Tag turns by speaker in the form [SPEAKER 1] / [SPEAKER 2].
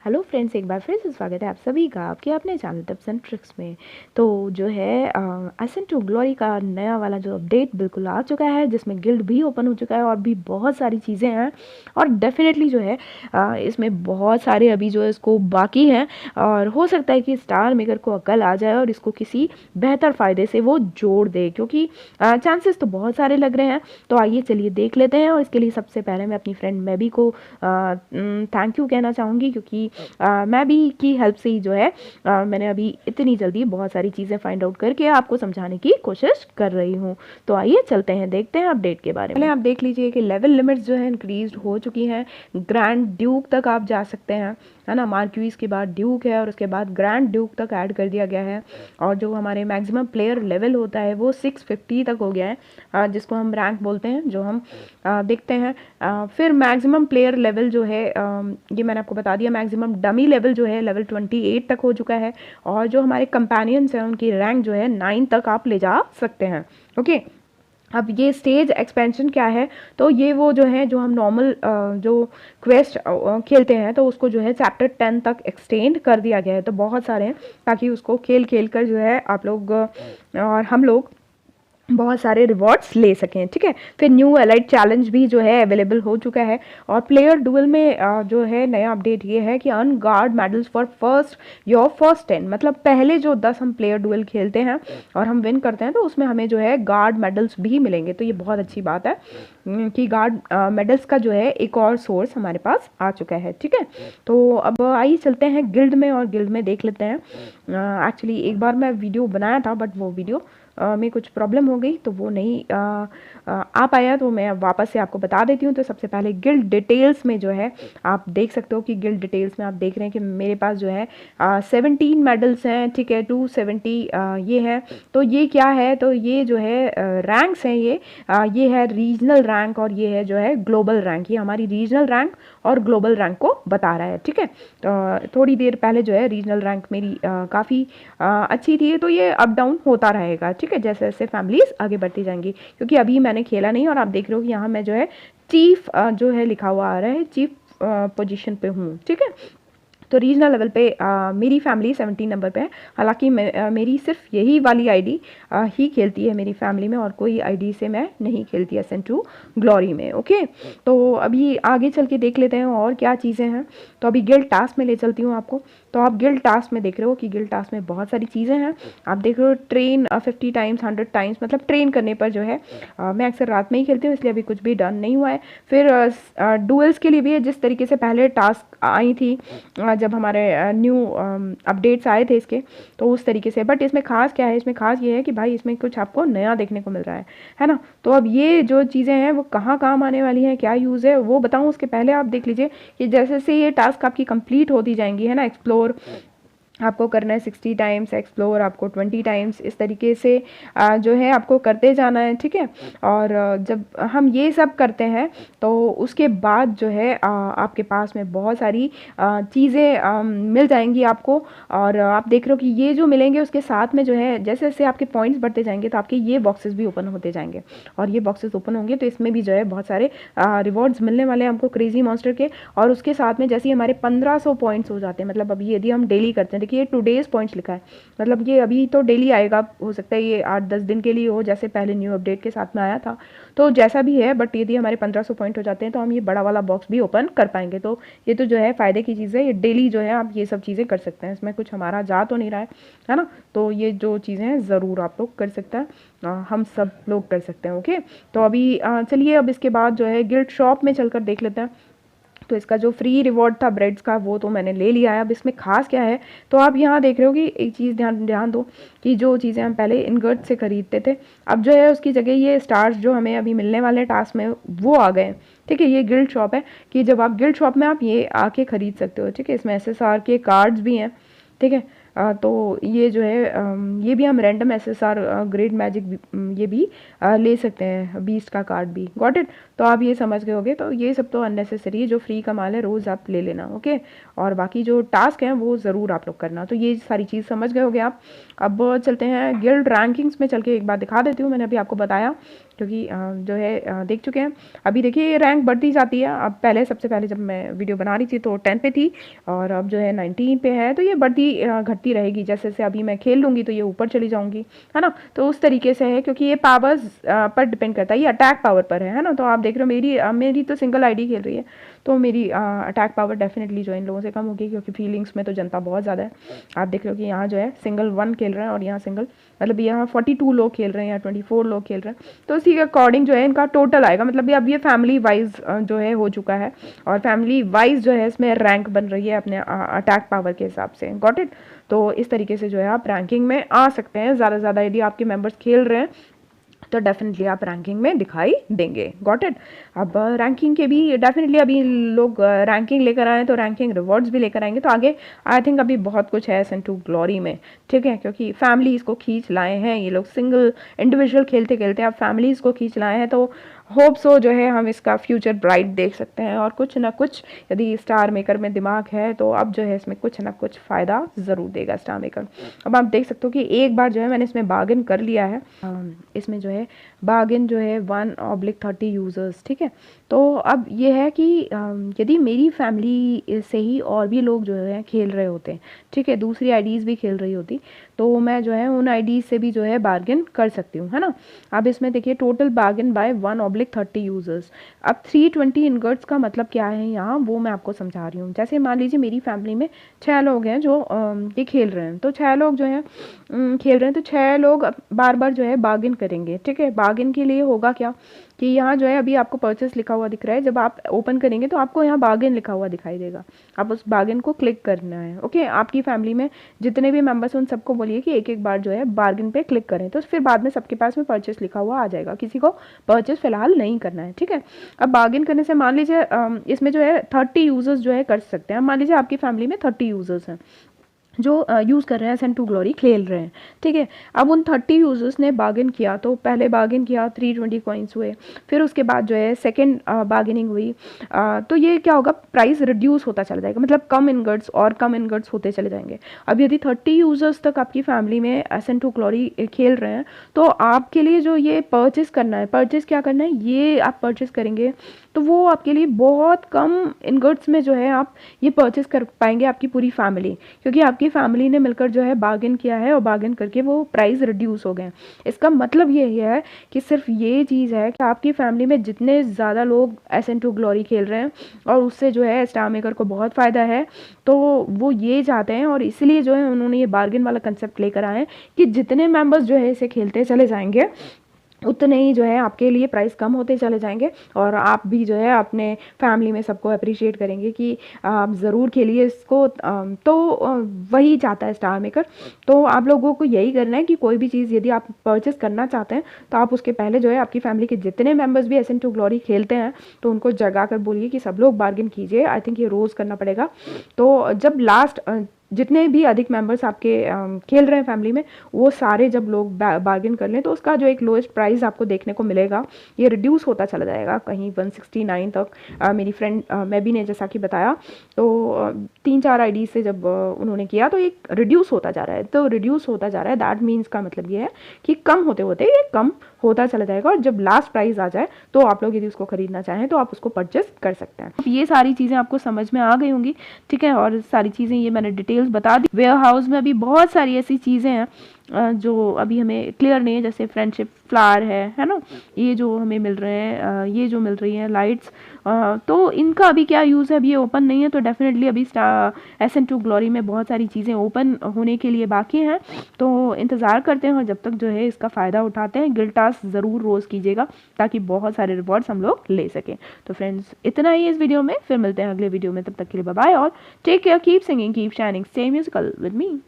[SPEAKER 1] Hello friends, एक बार फिर से स्वागत है आप सभी का आपके अपने चैनल टिप्स एंड ट्रिक्स में। तो जो है असेंट टू ग्लोरी का नया वाला जो अपडेट बिल्कुल आ चुका है, जिसमें गिल्ड भी ओपन हो चुका है और भी बहुत सारी चीज़ें हैं। और डेफिनेटली जो है इसमें बहुत सारे अभी जो है इसको बाकी हैं, और हो सकता है कि स्टार मेकर को अकल आ जाए और इसको किसी बेहतर फ़ायदे से वो जोड़ दे, क्योंकि चांसेस तो बहुत सारे लग रहे हैं। तो आइए चलिए देख लेते हैं। और इसके लिए सबसे पहले मैं अपनी फ्रेंड मैबी को थैंक यू कहना चाहूँगी, क्योंकि मैं भी की हेल्प से ही जो है मैंने अभी इतनी जल्दी बहुत सारी चीज़ें फाइंड आउट करके आपको समझाने की कोशिश कर रही हूँ। तो आइए चलते हैं, देखते हैं अपडेट के बारे में। पहले आप देख लीजिए कि लेवल लिमिट्स जो है इंक्रीज हो चुकी हैं। ग्रैंड ड्यूक तक आप जा सकते हैं, है ना। मार्क्यूज के बाद ड्यूक है और उसके बाद ग्रैंड ड्यूक तक ऐड कर दिया गया है। और जो हमारे मैक्सिमम प्लेयर लेवल होता है वो 650 तक हो गया है, जिसको हम रैंक बोलते हैं, जो हम देखते हैं। फिर मैक्सिमम प्लेयर लेवल जो है ये मैंने आपको बता दिया। मैक्सिमम डमी लेवल जो है लेवल 28 तक हो चुका है। और जो हमारे कंपेनियंस हैं उनकी रैंक जो है 9 तक आप ले जा सकते हैं। ओके, अब ये स्टेज एक्सपेंशन क्या है, तो ये वो जो है जो हम नॉर्मल जो क्वेस्ट खेलते हैं तो उसको जो है चैप्टर 10 तक एक्सटेंड कर दिया गया है। तो बहुत सारे हैं, ताकि उसको खेल खेल कर जो है आप लोग और हम लोग बहुत सारे रिवॉर्ड्स ले सकें। ठीक है, फिर न्यू एलाइट चैलेंज भी जो है अवेलेबल हो चुका है। और प्लेयर डुअल में जो है नया अपडेट ये है कि अन गार्ड मेडल्स फॉर फर्स्ट 10, मतलब पहले जो 10 हम प्लेयर डुअल खेलते हैं और हम विन करते हैं तो उसमें हमें जो है गार्ड मेडल्स भी मिलेंगे। तो ये बहुत अच्छी बात है कि गार्ड मेडल्स का जो है एक और सोर्स हमारे पास आ चुका है। ठीक है, तो अब आइए चलते हैं गिल्ड में और गिल्ड में देख लेते हैं। एक्चुअली एक बार मैं वीडियो बनाया था, बट वो वीडियो में कुछ प्रॉब्लम हो गई तो वो नहीं आ पाया, तो मैं वापस से आपको बता देती हूँ। तो सबसे पहले गिल्ड डिटेल्स में जो है आप देख सकते हो कि गिल्ड डिटेल्स में आप देख रहे हैं कि मेरे पास जो है 17 मेडल्स हैं। ठीक है, 270 ये है। तो ये क्या है, तो ये जो है रैंक्स हैं। ये है रीजनल रैंक और ये है जो है ग्लोबल रैंक। ये हमारी रीजनल रैंक और ग्लोबल रैंक को बता रहा है। ठीक है, तो थोड़ी देर पहले जो है रीजनल रैंक मेरी काफ़ी अच्छी थी, तो ये अप डाउन होता रहेगा। ठीक है, जैसे जैसे फैमिलीज आगे बढ़ती जाएंगी, क्योंकि अभी मैंने खेला नहीं। और आप देख रहे हो कि यहाँ मैं जो है चीफ जो है लिखा हुआ आ रहा है, चीफ पोजीशन पे हूँ। ठीक है, तो रीजनल लेवल पे मेरी फैमिली 17 नंबर पे है। हालांकि मेरी सिर्फ यही वाली आईडी ही खेलती है मेरी फैमिली में, और कोई आईडी से मैं नहीं खेलती असेंट टू ग्लोरी में। ओके, तो अभी आगे चल के देख लेते हैं और क्या चीज़ें हैं। तो अभी गिल्ड टास्क में ले चलती हूँ आपको। तो आप गिल्ड टास्क में देख रहे हो कि गिल्ड टास्क में बहुत सारी चीज़ें हैं। आप देख रहे हो ट्रेन 50 टाइम्स 100 टाइम्स, मतलब ट्रेन करने पर जो है मैं अक्सर रात में ही खेलती हूँ, इसलिए अभी कुछ भी डन नहीं हुआ है। फिर डुअल्स के लिए भी जिस तरीके से पहले टास्क आई थी जब हमारे न्यू अपडेट्स आए थे इसके, तो उस तरीके से। बट इसमें खास क्या है, इसमें खास ये है कि भाई इसमें कुछ आपको नया देखने को मिल रहा है ना। तो अब ये जो चीज़ें हैं वो कहाँ काम आने वाली हैं, क्या यूज़ है वो बताऊँ उसके पहले आप देख लीजिए कि जैसे जैसे ये टास्क आपकी कंप्लीट होती जाएंगी, है ना। एक्सप्लोर आपको करना है 60 टाइम्स, एक्सप्लोर आपको 20 टाइम्स, इस तरीके से जो है आपको करते जाना है। ठीक है, और जब हम ये सब करते हैं तो उसके बाद जो है आपके पास में बहुत सारी चीज़ें मिल जाएंगी आपको। और आप देख रहे हो कि ये जो मिलेंगे उसके साथ में जो है जैसे जैसे आपके पॉइंट्स बढ़ते जाएंगे तो आपके ये बॉक्सेस भी ओपन होते जाएंगे। और ये बॉक्सेस ओपन होंगे तो इसमें भी जो है बहुत सारे रिवॉर्ड्स मिलने वाले हैं हमको क्रेजी मॉन्स्टर के। और उसके साथ में जैसे ही हमारे 1500 पॉइंट्स हो जाते हैं, मतलब अभी यदि हम डेली करते हैं, देखिए टुडेज पॉइंट्स लिखा है, मतलब ये अभी तो डेली आएगा। हो सकता है ये 8-10 दिन के लिए हो, जैसे पहले न्यू अपडेट के साथ में आया था। तो जैसा भी है, बट यदि हमारे 1500 पॉइंट हो जाते हैं तो हम ये बड़ा वाला बॉक्स भी ओपन कर पाएंगे। तो ये तो जो है फ़ायदे की चीज़ है। ये डेली जो है आप ये सब चीज़ें कर सकते हैं, इसमें कुछ हमारा जा तो नहीं रहा है ना। तो ये जो चीज़ें हैं ज़रूर आप लोग कर सकते हैं, हम सब लोग कर सकते हैं। ओके, तो अभी चलिए अब इसके बाद जो है गिल्ड शॉप में चलकर देख लेते हैं। तो इसका जो फ्री रिवॉर्ड था ब्रेड्स का वो तो मैंने ले लिया है। अब इसमें खास क्या है, तो आप यहाँ देख रहे हो कि एक चीज़ ध्यान दो कि जो चीज़ें हम पहले इनगर्ट से खरीदते थे, अब जो है उसकी जगह ये स्टार्स जो हमें अभी मिलने वाले टास्क में वो आ गए। ठीक है, ये गिल्ड शॉप है कि जब आप गिल्ड शॉप में आप ये आके खरीद सकते हो। ठीक है, इसमें SSR के कार्ड्स भी हैं। ठीक है, तो ये जो है ये भी हम रैंडम SSR ग्रेड मैजिक ये भी ले सकते हैं, बीस्ट का कार्ड भी। गॉट इट, तो आप ये समझ गए होगे। तो ये सब तो अननेसेसरी है, जो फ्री का माल है रोज़ आप ले लेना। ओके, और बाकी जो टास्क हैं वो ज़रूर आप लोग करना। तो ये सारी चीज़ समझ गए होगे आप। अब चलते हैं गिल्ड रैंकिंग्स में, चल के एक बार दिखा देती हूँ। मैंने अभी आपको बताया क्योंकि जो है देख चुके हैं। अभी देखिए ये रैंक बढ़ती जाती है। अब पहले सबसे पहले जब मैं वीडियो बना रही थी तो 10 पे थी और अब जो है 19 पे है, तो ये बढ़ती घटती रहेगी। जैसे जैसे अभी मैं खेल लूँगी तो ये ऊपर चली जाऊँगी, है ना। तो उस तरीके से है, क्योंकि ये पावर्स पर डिपेंड करता है, ये अटैक पावर पर है ना। तो आप देख रहे हो मेरी तो सिंगल आईडी खेल रही है, तो मेरी अटैक पावर डेफिनेटली जो इन लोगों से कम होगी, क्योंकि फीलिंग्स में तो जनता बहुत ज़्यादा है। आप देख रहे हो कि यहाँ जो है सिंगल 1 खेल रहे हैं और यहाँ सिंगल मतलब यहाँ 42 लोग खेल रहे हैं या 24 लोग खेल रहे हैं। तो उसी के अकॉर्डिंग जो है इनका टोटल आएगा। मतलब अब ये फैमिली वाइज जो है हो चुका है, और फैमिली वाइज जो है इसमें रैंक बन रही है अपने अटैक पावर के हिसाब से। Got it. तो इस तरीके से जो है आप रैंकिंग में आ सकते हैं। ज़्यादा से ज़्यादा यदि आपके मेंबर्स खेल रहे हैं तो डेफिनेटली आप रैंकिंग में दिखाई देंगे। Got it. अब रैंकिंग के भी डेफिनेटली अभी लोग रैंकिंग लेकर आए तो रैंकिंग रिवॉर्ड्स भी लेकर आएंगे। तो आगे आई थिंक अभी बहुत कुछ है SN2 ग्लोरी में, ठीक है, क्योंकि फैमिलीज़ को खींच लाए हैं ये लोग। सिंगल इंडिविजुअल खेलते खेलते आप फैमिलीज़ को खींच लाए हैं, तो होप सो जो है हम इसका फ्यूचर ब्राइट देख सकते हैं। और कुछ ना कुछ यदि स्टार मेकर में दिमाग है तो अब जो है इसमें कुछ ना कुछ फ़ायदा ज़रूर देगा स्टार मेकर। अब आप देख सकते हो कि एक बार जो है मैंने इसमें बार्गेन कर लिया है। इसमें जो है बार्गेन जो है 1/30 यूज़र्स, ठीक है। तो अब ये है कि यदि मेरी फैमिली से ही और भी लोग जो है खेल रहे होते हैं, ठीक है, दूसरी आईडीज़ भी खेल रही होती, तो मैं जो है उन आईडीज़ से भी जो है बार्गेन कर सकती हूँ, है ना। अब इसमें देखिए टोटल बार्गेन बाय 1/30 यूज़र्स। अब 320 इनगट्स का मतलब क्या है यहाँ, वो मैं आपको समझा रही हूँ। जैसे मान लीजिए मेरी फैमिली में 6 लोग हैं जो ये खेल रहे हैं, तो 6 लोग जो हैं खेल रहे हैं, तो 6 लोग बार बार जो है बार्गेन करेंगे, ठीक है। बार्गेन के लिए होगा क्या कि यहाँ जो है अभी आपको परचेस लिखा हुआ दिख रहा है, जब आप ओपन करेंगे तो आपको यहाँ बार्गेन लिखा हुआ दिखाई देगा। आप उस बार्गेन को क्लिक करना है। ओके, आपकी फैमिली में जितने भी मेंबर्स हैं उन सबको बोलिए कि एक एक बार जो है बार्गेन पे क्लिक करें, तो फिर बाद में सबके पास में परचेस लिखा हुआ आ जाएगा। किसी को परचेस फिलहाल नहीं करना है, ठीक है। अब बार्गेन करने से मान लीजिए इसमें जो है 30 यूज़र्स जो है कर सकते हैं। मान लीजिए आपकी फैमिली में 30 यूज़र्स हैं जो यूज़ कर रहे हैं SN2 ग्लोरी, खेल रहे हैं, ठीक है। अब उन 30 यूज़र्स ने बार्गेन किया, तो पहले बार्गेन किया 320 कॉइन्स हुए, फिर उसके बाद जो है सेकंड बार्गेनिंग हुई, तो ये क्या होगा, प्राइस रिड्यूस होता चला जाएगा, मतलब कम इनगट्स और कम इनगट्स होते चले जाएंगे। अब यदि 30 यूज़र्स तक आपकी फैमिली में SN2 ग्लोरी खेल रहे हैं, तो आपके लिए जो ये परचेस करना है, परचेस क्या करना है, ये आप परचेस करेंगे तो वो आपके लिए बहुत कम इनगट्स में जो है आप ये परचेस कर पाएंगे, आपकी पूरी फैमिली, क्योंकि आपकी फैमिली ने मिलकर जो है बार्गेन किया है और बार्गेन करके वो प्राइस रिड्यूस हो गए। इसका मतलब ये है कि सिर्फ ये चीज़ है कि आपकी फैमिली में जितने ज़्यादा लोग SN2 ग्लोरी खेल रहे हैं और उससे जो है स्टार मेकर को बहुत फ़ायदा है, तो वो ये चाहते हैं और इसलिए जो है उन्होंने ये बार्गेन वाला कंसेप्ट लेकर आए हैं कि जितने मेंबर्स जो है इसे खेलते चले जाएंगे उतने ही जो है आपके लिए प्राइस कम होते चले जाएंगे, और आप भी जो है अपने फैमिली में सबको अप्रिशिएट करेंगे कि आप ज़रूर खेलिए इसको। तो वही चाहता है स्टार मेकर। तो आप लोगों को यही करना है कि कोई भी चीज़ यदि आप परचेस करना चाहते हैं तो आप उसके पहले जो है आपकी फैमिली के जितने मेम्बर्स भी SN2 ग्लोरी खेलते हैं तो उनको जगा कर बोलिए कि सब लोग बार्गेन कीजिए। आई थिंक ये रोज़ करना पड़ेगा। तो जब लास्ट जितने भी अधिक मेंबर्स आपके खेल रहे हैं फैमिली में, वो सारे जब लोग बार्गेन कर लें तो उसका जो एक लोएस्ट प्राइस आपको देखने को मिलेगा ये रिड्यूस होता चला जाएगा कहीं 169 तक। मेरी फ्रेंड मैबी ने जैसा कि बताया, तो 3-4 आईडी से जब उन्होंने किया तो एक रिड्यूस होता जा रहा है, तो रिड्यूस होता जा रहा है, दैट मीन्स का मतलब ये है कि कम होते होते ये कम होता चला जाएगा, और जब लास्ट प्राइस आ जाए तो आप लोग यदि उसको खरीदना चाहें तो आप उसको परचेस कर सकते हैं। ये सारी चीज़ें आपको समझ में आ गई होंगी, ठीक है। और सारी चीज़ें ये मैंने डिटेल्स बता दी। वेयर हाउस में अभी बहुत सारी ऐसी चीज़ें हैं जो अभी हमें क्लियर नहीं है, जैसे फ्रेंडशिप फ्लावर है ना, ये जो हमें मिल रहे हैं, ये जो मिल रही हैं लाइट्स, तो इनका अभी क्या यूज़ है, अभी ये ओपन नहीं है। तो डेफिनेटली अभी SN2 ग्लोरी में बहुत सारी चीज़ें ओपन होने के लिए बाकी हैं, तो इंतज़ार करते हैं और जब तक जो है इसका फ़ायदा उठाते हैं। गिल्ड टास्क ज़रूर रोज़ कीजिएगा ताकि बहुत सारे रिवॉर्ड्स हम लोग ले सकें। तो फ्रेंड्स इतना ही इस वीडियो में, फिर मिलते हैं अगले वीडियो में, तब तक के लिए बाय बाय और take care, keep singing, keep shining, stay musical with me.